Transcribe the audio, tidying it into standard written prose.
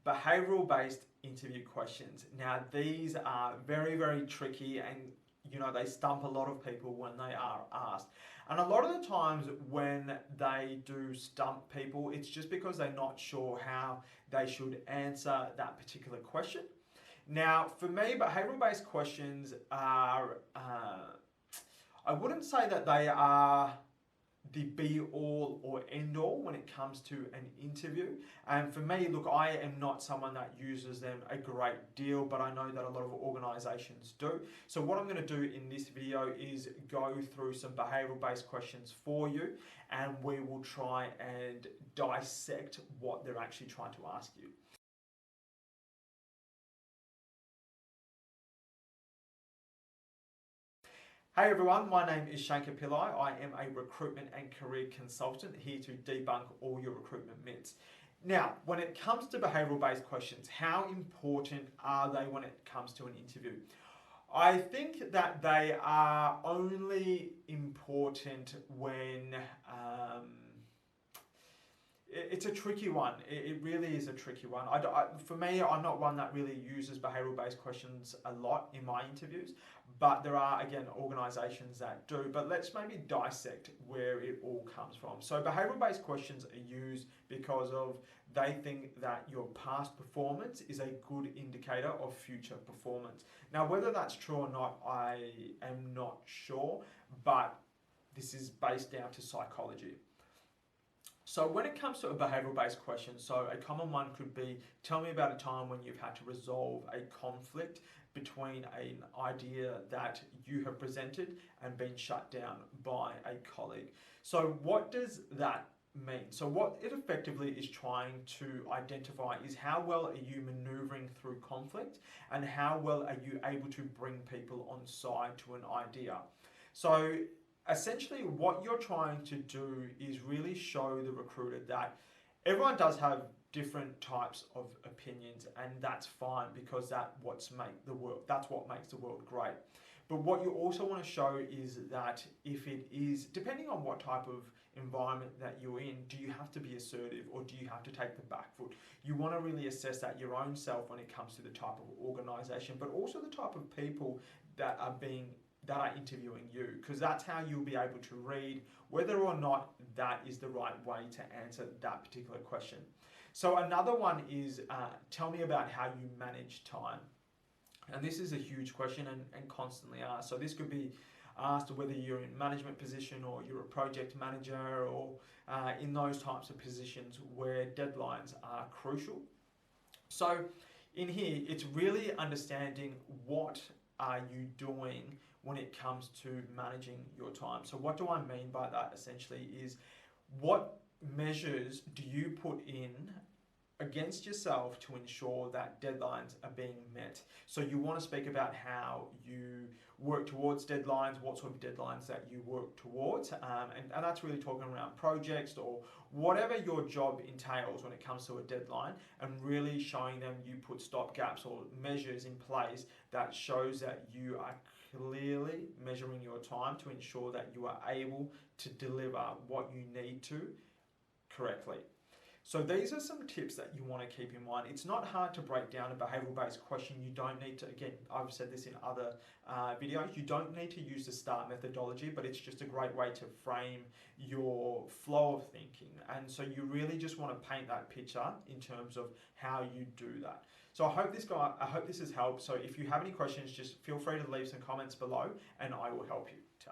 behavioural based interview questions. Now these are very, very tricky, and they stump a lot of people when they are asked. And a lot of the times when they do stump people, it's just because they're not sure how they should answer that particular question. Now, for me, behavioural based questions are, I wouldn't say that they are the be all or end all when it comes to an interview. And for me, look, I am not someone that uses them a great deal, but I know that a lot of organizations do. So what I'm going to do in this video is go through some behavioral based questions for you, and we will try and dissect what they're actually trying to ask you. Hey everyone, my name is Shankar Pillai. I am a recruitment and career consultant here to debunk all your recruitment myths. Now, when it comes to behavioural based questions, how important are they when it comes to an interview? I think that they are only important when it's a tricky one. It really is a tricky one. For me, I'm not one that really uses behavioural based questions a lot in my interviews, but there are, again, organisations that do. But let's maybe dissect where it all comes from. So behavioural based questions are used because they think that your past performance is a good indicator of future performance. Now, whether that's true or not, I am not sure, but this is based down to psychology. So when it comes to a behavioural based question, so a common one could be, tell me about a time when you've had to resolve a conflict between an idea that you have presented and been shut down by a colleague. So what does that mean? So what it effectively is trying to identify is how well are you maneuvering through conflict, and how well are you able to bring people on side to an idea. So essentially what you're trying to do is really show the recruiter that everyone does have different types of opinions, and that's fine, because that's what makes the world great. But what you also want to show is that if it is, depending on what type of environment that you're in, do you have to be assertive or do you have to take the back foot? You want to really assess that your own self when it comes to the type of organization, but also the type of people that are interviewing you, because that's how you'll be able to read whether or not that is the right way to answer that particular question. So another one is, tell me about how you manage time. And this is a huge question and constantly asked. So this could be asked whether you're in management position or you're a project manager, or in those types of positions where deadlines are crucial. So in here, it's really understanding what are you doing when it comes to managing your time. So what do I mean by that essentially is, what measures do you put in against yourself to ensure that deadlines are being met? So you want to speak about how you work towards deadlines, what sort of deadlines that you work towards, and that's really talking around projects or whatever your job entails when it comes to a deadline, and really showing them you put stop gaps or measures in place that shows that you are clearly measuring your time to ensure that you are able to deliver what you need to correctly. So these are some tips that you want to keep in mind. It's not hard to break down a behavioural based question. You don't need to, again, I've said this in other videos, you don't need to use the START methodology, but it's just a great way to frame your flow of thinking. And so you really just want to paint that picture in terms of how you do that. So I hope this has helped. So if you have any questions, just feel free to leave some comments below and I will help you. Ta.